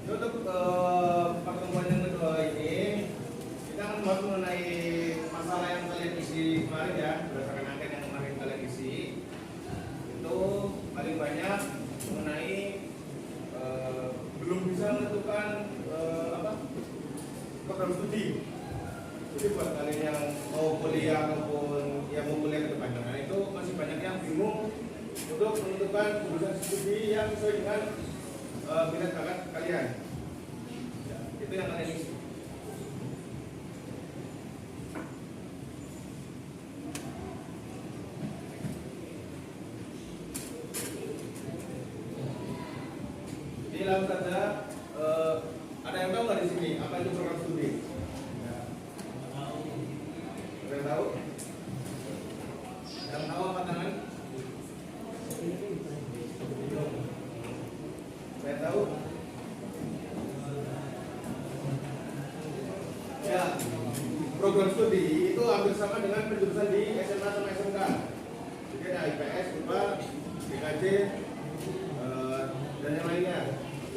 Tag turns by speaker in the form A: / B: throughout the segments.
A: Untuk pertemuan yang kedua ini kita akan membahas mengenai masalah yang kalian isi kemarin ya, berdasarkan angket yang kemarin kalian isi. Itu paling banyak mengenai belum bisa menentukan program studi. Jadi buat kalian yang mau kuliah ataupun yang mau kuliah ke depannya, nah itu masih banyak yang bingung untuk menentukan jurusan studi yang sesuai dengan minat bakat kalian. Ya, itu yang kalian isi. Jadi langsung saja, ada yang tahu nggak di sini apa itu program studi? Ada yang tahu? Yang tahu apa tangan? Saya tahu. Ya, program studi itu hampir sama dengan penjurusan di SMA sama SMK. Jadi ada IPS, IPA, IKJ, dan yang lainnya.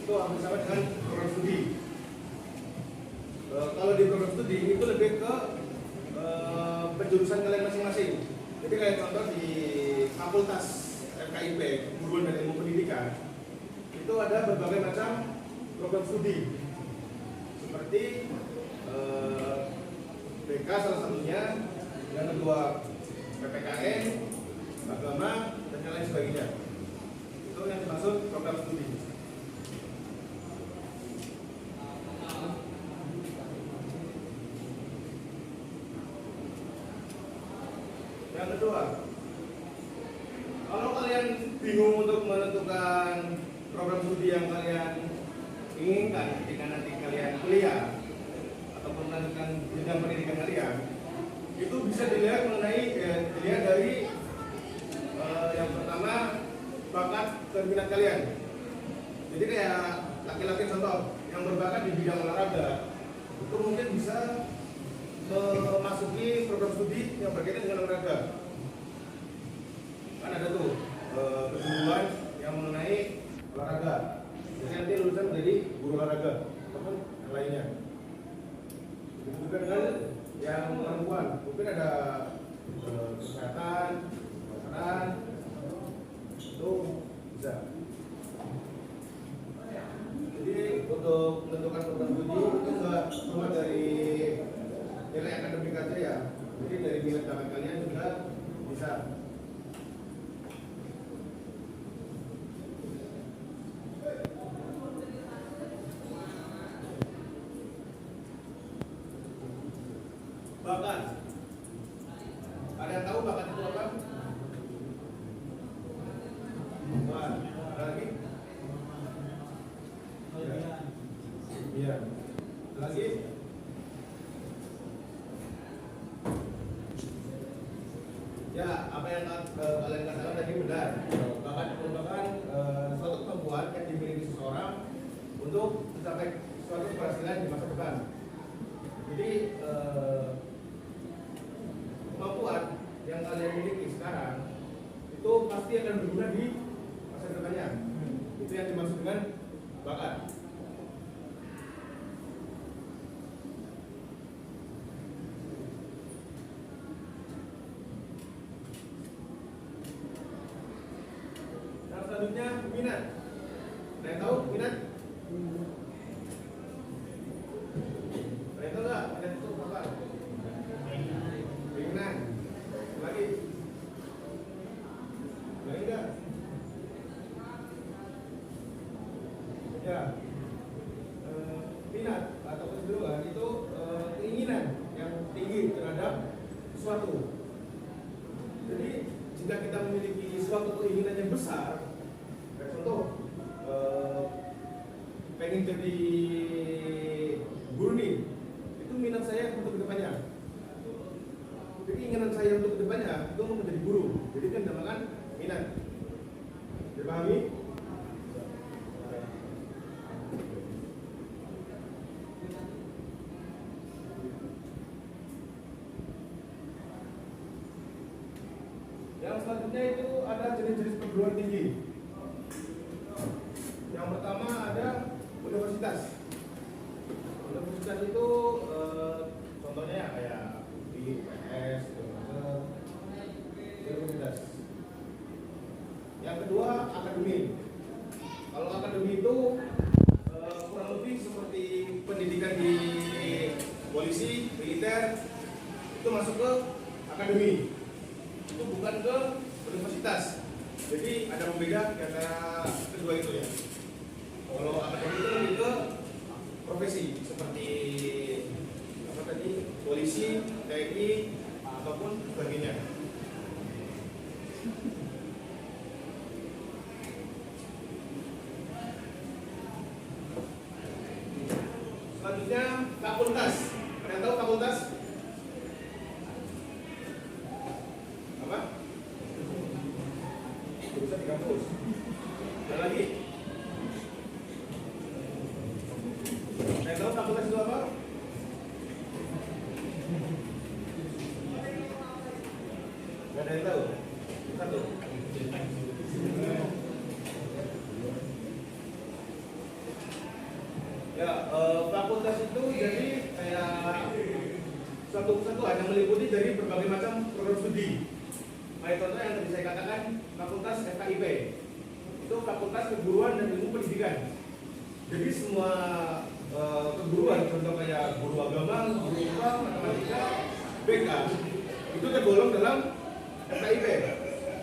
A: Itu hampir sama dengan program studi. Kalau di program studi itu lebih ke penjurusan kalian masing-masing. Jadi kayak contoh di fakultas FKIP, Keguruan dan Ilmu Pendidikan, itu ada berbagai macam program studi seperti BK salah satunya, yang kedua PPKN, agama, dan yang lain sebagainya. Itu yang dimaksud program studi. Yang kedua, kalau kalian bingung untuk menentukan program studi yang kalian inginkan ketika nanti kalian kuliah ataupun menentukan jenjang pendidikan kalian, itu bisa dilihat dilihat dari yang pertama, bakat dan minat kalian. Jadi kayak laki-laki contoh yang berbakat di bidang olahraga itu mungkin bisa memasuki program studi yang berkaitan dengan olahraga. Kan ada tuh kejuruan yang mengenai olahraga. Jadi nanti lulusan menjadi guru olahraga ataupun yang lainnya. Begitu juga dengan yang perempuan, mungkin ada kesehatan, kedokteran, itu bisa. Jadi untuk menentukan program studi itu enggak cuma dari nilai akademik aja ya, jadi dari minat bakat kalian juga bisa. Bakat, ada yang tahu bakat itu apa? Wah, ada lagi? Iya. Lagi? Ya, apa yang kalian katakan tadi benar. Bakat merupakan suatu kemampuan yang dimiliki seseorang untuk mencapai suatu keberhasilan di masa depan. Jadi kemampuan yang kalian miliki sekarang itu pasti akan berguna di masa depannya. Itu yang dimaksud dengan bakat. Selanjutnya minat. Ada yang tahu minat? Ada yang tahu nggak? Minat itu apa? Keinginan. Lagi? Lagi nggak? Ya. Minat atau kecenderungan itu keinginan yang tinggi terhadap sesuatu. Jadi jika kita memiliki suatu keinginan yang besar, contoh pengen jadi guru nih, itu minat saya untuk kedepannya. Jadi keinginan saya untuk kedepannya itu menjadi guru. Jadi kan dinamakan minat. Dipahami? Yang selanjutnya itu ada jenis-jenis perguruan tinggi. Yang pertama ada universitas. Universitas itu contohnya ya kayak UPS, universitas. Yang kedua akademi. Kalau akademi itu kurang lebih seperti pendidikan di polisi, militer, itu masuk ke akademi. Itu bukan ke universitas. Jadi ada pembeda di antara kedua itu ya. Kalau akademi itu lebih ke profesi seperti apa tadi, polisi, TNI ataupun sebagainya. Selanjutnya fakultas. Ada yang tahu fakultas? Apa? Bisa di kampus. Ada lagi? Ada yang tahu fakultas itu apa? Gak ada yang tahu? Satu. Ya, fakultas itu jadi kayak satu hanya meliputi dari berbagai macam program studi. Kayak contoh yang tadi saya katakan, fakultas FKIP itu fakultas keguruan dan ilmu pendidikan. Jadi semua keguruan, contoh kayak guru agama, guru IPA, matematika, BK, itu tergolong dalam FKIP,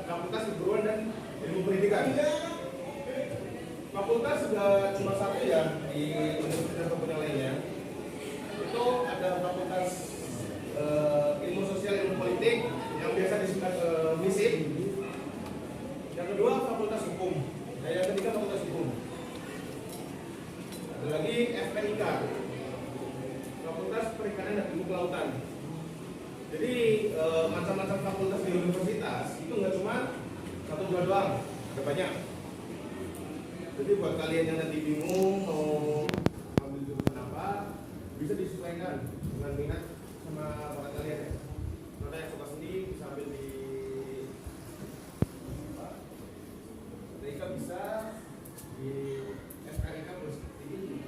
A: fakultas keguruan dan ilmu pendidikan. Fakultas sudah cuma satu ya di universitas ataupun yang lainnya. Itu ada fakultas ilmu sosial, ilmu politik yang biasa disingkat MISIP. Yang kedua fakultas hukum. Dan yang ketiga fakultas hukum. Ada lagi FPIK, Fakultas Perikanan dan Ilmu Kelautan. Jadi macam-macam fakultas di universitas itu nggak cuma satu dua doang, ada banyak. Jadi buat kalian yang nanti bingung mau ambil jurusan apa, bisa disesuaikan dengan minat sama bakat kalian ya. Kalau yang suka seni bisa ambil di mereka bisa di FKIK plus ini.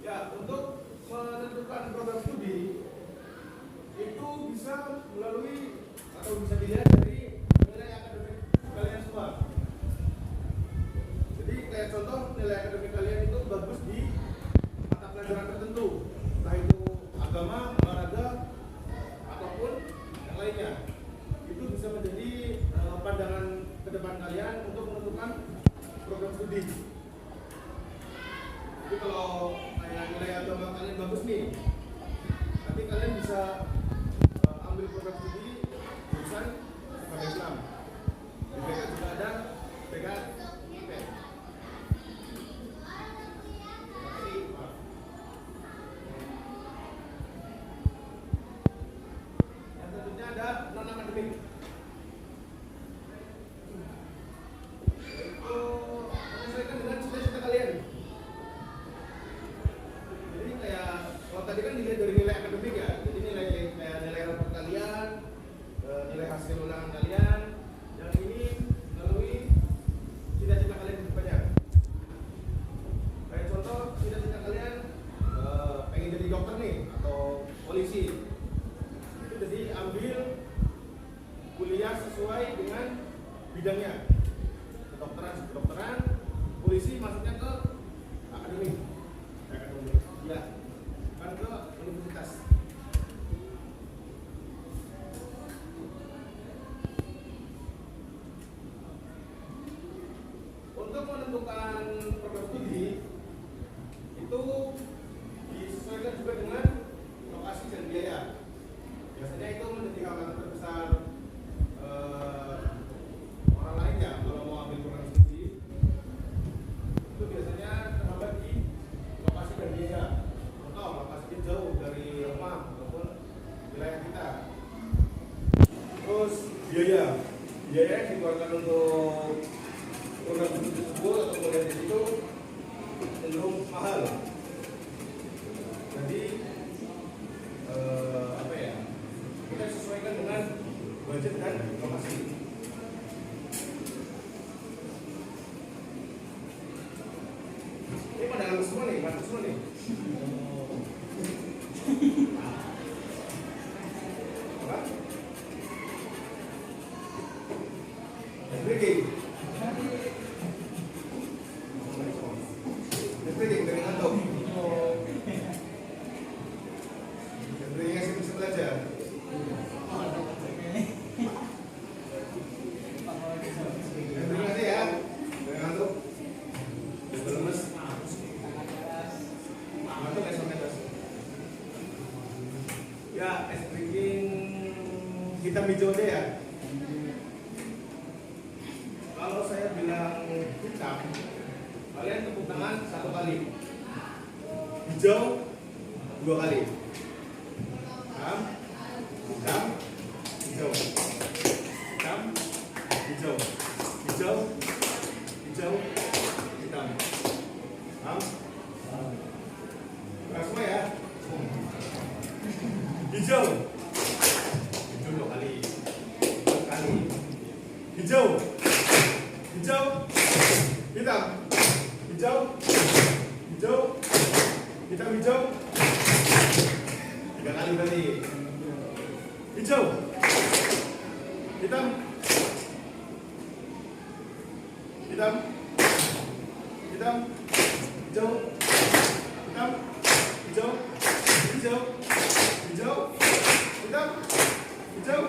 A: Ya, untuk menentukan program studi itu bisa melalui atau bisa dilihat dari nilai akademik kalian semua. Jadi kayak contoh nilai akademik kalian itu bagus di mata pelajaran tertentu, entah itu agama, olahraga, ataupun yang lainnya. Itu bisa menjadi pandangan ke depan kalian untuk menentukan program studi. Jadi kalau nilai agama kalian bagus nih, nanti kalian bisa ambil program studi jurusan agama Islam. Di BK juga ada BKIP. Yang tentunya ada non akademik. Itu menyesuaikan dengan cita-cita kalian. Jadi kayak kalau tadi kan dilihat dari nilai akademik ya, jadi nilai rapor kalian, nilai hasil ulangan kalian. Yang ini melalui cita-cita kalian ke depannya. Kayak contoh cita-cita kalian pengen jadi dokter nih atau polisi, itu jadi ambil kuliah sesuai dengan bidangnya. Kedokteran, polisi masuknya ke akademik. Ya, kan ke universitas. Untuk menentukan program studi itu disesuaikan juga dengan lokasi dan biaya. Biasanya itu menjadi hambatan terbesar orang lain ya kalau mau ambil program studi. Itu biasanya terhambat di lokasi dan biaya. Contoh, lokasinya jauh dari rumah ataupun wilayah kita. Terus biaya yang dikeluarkan untuk program studi tersebut atau kuliah di situ cenderung mahal. Jadi apa ya, kita sesuaikan dengan budget dan lokasi. Ini pada ngantuk semua nih, ngantuk semua nih. Apa? Breaking. Breaking dari ngantuk. Breaking sih bisa belajar. Terima kasih ya. Dari ngantuk. Udah lemes. Ngantuk ya sampai atas. Ya, es breaking hitam hijau deh ya. Kalau saya bilang hitam, kalian tepuk tangan 1 kali. Hijau 2 kali. Hitam, hitam, hijau. Hitam, hijau. Hijau, hijau, hitam. Hitam. Nah, semua ya. Hijau. Hijau 2 kali. 4 kali. Hijau. Hijau, hitam, hijau, hijau, hitam, hijau, 3 kali berarti. Hijau, hitam, hitam, hitam, hijau, hitam, hijau, hijau, hijau, hitam, hijau,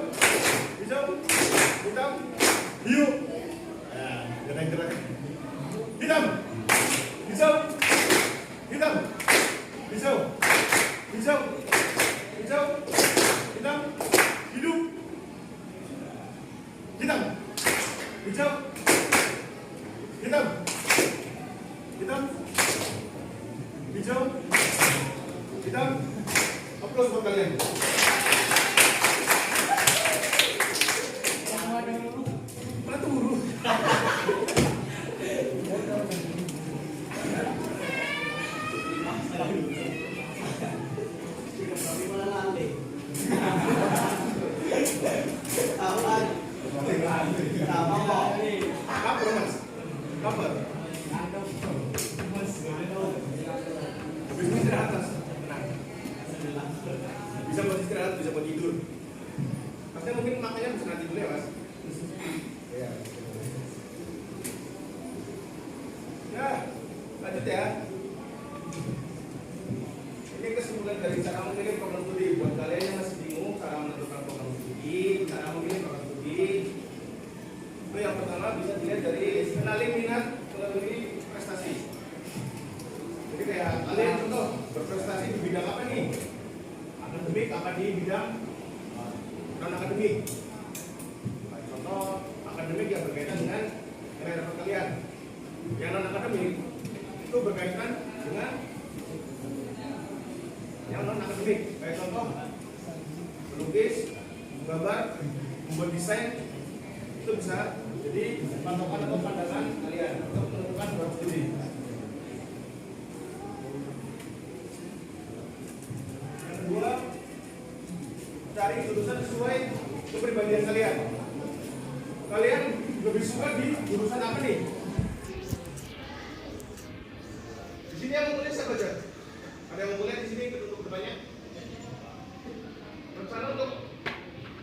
A: hijau, hitam, biru. Gerak-gerak. Hitam, hijau, hitam, hijau, hijau, hijau, hitam, hidup, hitam, hijau, hitam, hitam, hijau, hitam. Aplaus buat kalian. Mana turu? Kapan? Bisa istirahat, Mas. Tenang. Bisa buat istirahat, bisa buat tidur. Masnya mungkin makanya bisa nanti dulu ya, Mas. Ya. Ya, lanjut ya. Ini kesimpulan dari cara memilih program studi. Buat kalian yang masih bingung cara menentukan program studi, cara memilih program studi, itu yang pertama bisa dilihat dari kenali minat melalui prestasi. Jadi kayak kalian contoh berprestasi di bidang apa nih? Akademik apa di bidang non akademik? Contoh akademik yang berkaitan dengan nilai rapor kalian. Yang non akademik itu berkaitan dengan yang non akademik. Kayak contoh melukis, gambar, membuat desain, itu bisa jadi patokan atau pandangan kalian untuk menentukan program studi. Yang kedua, cari jurusan sesuai kepribadian kalian. Kalian lebih suka di jurusan apa nih? Di sini yang mau kuliah siapa aja? Ada yang mau kuliah di sini untuk kedepannya? Rencana untuk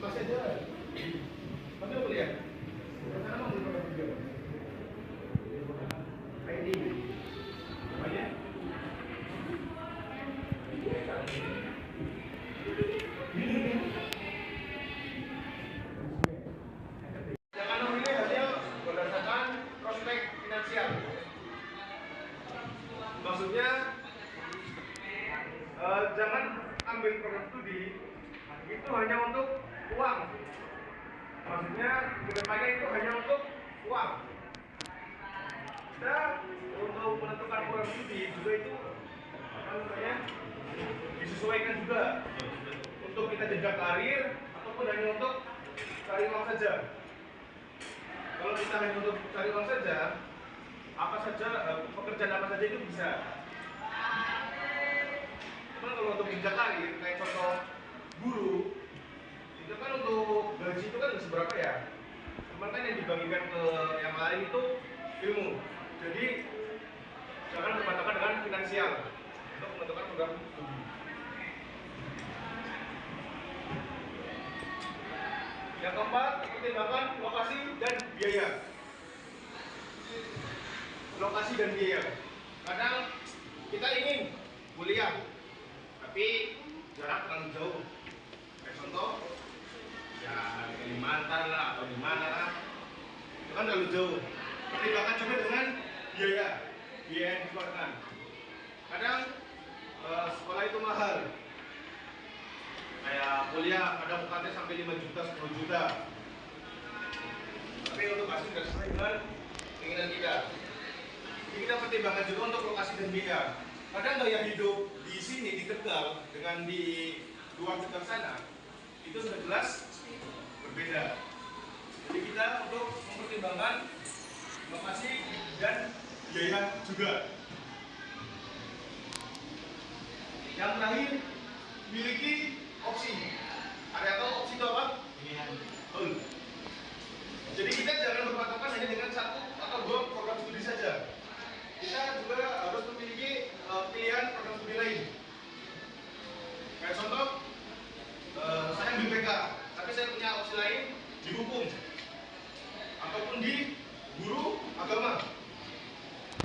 A: masih aja. Tapi mau kuliah? Rencana mau kuliah juga? ID. Banyak? Jangan memilih hanya berdasarkan prospek finansial. Maksudnya jangan ambil program studi itu hanya untuk uang. Maksudnya kedepannya itu hanya untuk uang. Kita untuk menentukan program studi juga itu apa namanya disesuaikan juga untuk kita jenjang karir ataupun hanya untuk cari uang saja. Kalau kita hanya untuk cari uang saja, apa saja pekerjaan apa saja itu bisa. Cuman kalau untuk jenjang karir, kayak contoh guru, itu kan untuk gaji itu kan seberapa ya. Cuman kan yang dibagikan ke yang lain itu ilmu. Jadi jangan berpatokan dengan finansial untuk menentukan program studi. Yang keempat, pertimbangkan lokasi dan biaya. Lokasi dan biaya. Kadang kita ingin kuliah, tapi jarak terlalu jauh. Kayak contoh, ya di Kalimantan lah atau di mana lah, itu kan terlalu jauh. Pertimbangkan juga dengan biaya yang dikeluarkan. Kadang sekolah itu mahal. Kayak kuliah ada UKT sampai 5 juta, 10 juta. Tapi untuk hasil tidak sesuai dengan keinginan kita. Jadi kita pertimbangkan juga untuk lokasi dan biaya. Kadang gaya hidup di sini di Tegal dengan di luar Tegal sana itu sudah jelas berbeda. Jadi kita untuk mempertimbangkan lokasi dan biaya juga. Yang terakhir, miliki opsi. Ada tahu opsi itu apa? Betul. Jadi kita jangan berpatokan hanya dengan satu atau dua program studi saja. Kita juga harus memiliki pilihan program studi lain. Kayak contoh, saya ambil BK, tapi saya punya opsi lain di hukum ataupun di guru agama.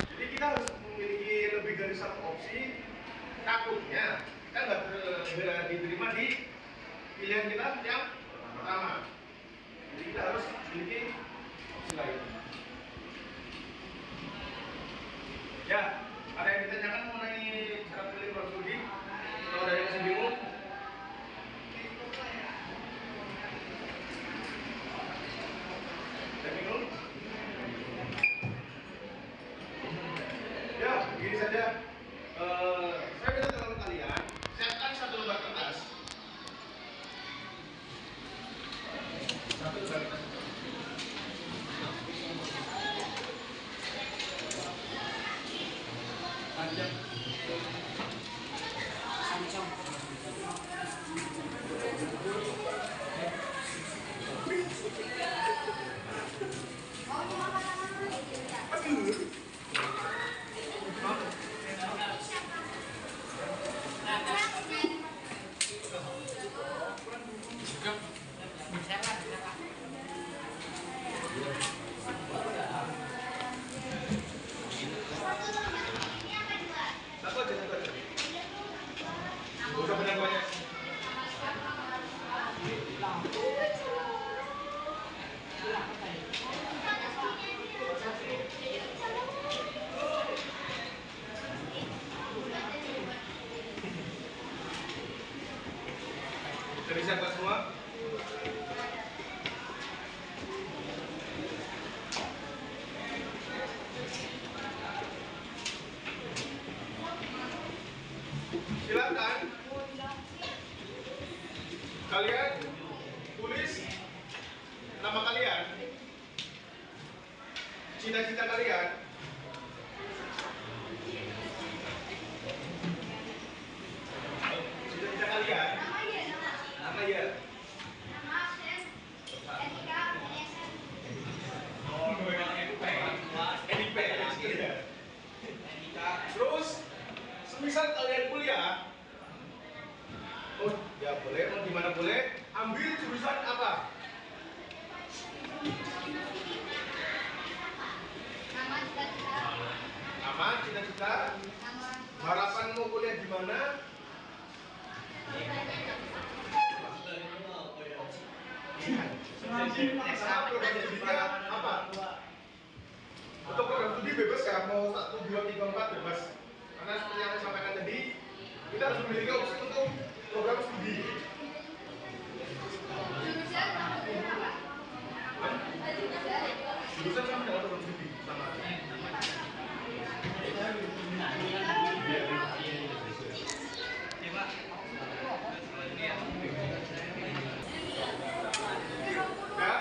A: Jadi kita harus memiliki lebih dari satu opsi. Takutnya kita nggak diterima di pilihan kita yang pertama. Jadi kita harus memiliki opsi lain. Ya, ada yang ditanyakan mengenai cara pilih program studi? Kalau ada yang masih bingung, ya begini saja. Saya minta tolong kalian siapkan satu lembar kertas. Satu lembar kertas. Panjang. Satu aja. Gak usah banyak-banyak. Jadi siapa semua? Silakan kalian tulis nama kalian, cita-cita kalian, nama ya, terus semisal kalian kuliah, oh ya boleh, mau gimana boleh, ambil jurusan apa? Nama, cita-cita, harapan mau kuliah di mana? Program studinya apa? Untuk program studi bebas ya, mau 1, 2, 3, 4 bebas. Karena seperti yang saya sampaikan tadi, kita harus memiliki opsi untuk program studi. Jurusan sama dengan program studi sama. Ya.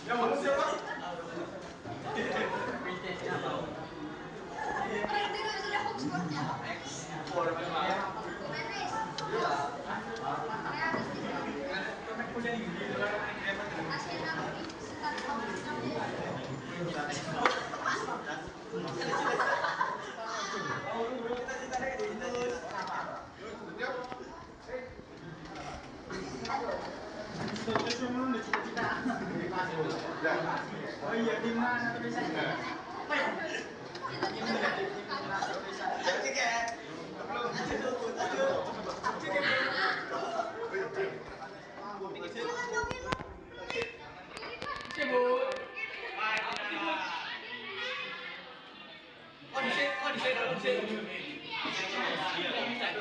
A: Yang mana siapa?
B: Oh iya, di mana tuh bisa?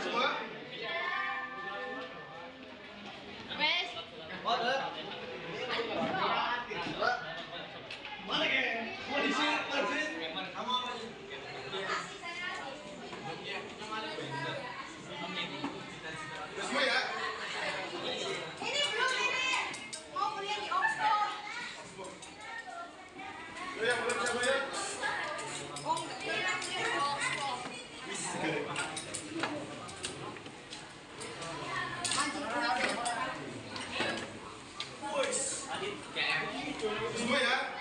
A: Semua? Mana ke? Mau di sini, mau di sini. Kamu apa? Semua ya?
C: Ini belum ini. Mau kuliah di Oxford.
A: Yang belum siapa ya?
C: Oh, enggak. Ini lagi di Oxford. Mancing kulit.
A: Semua ya?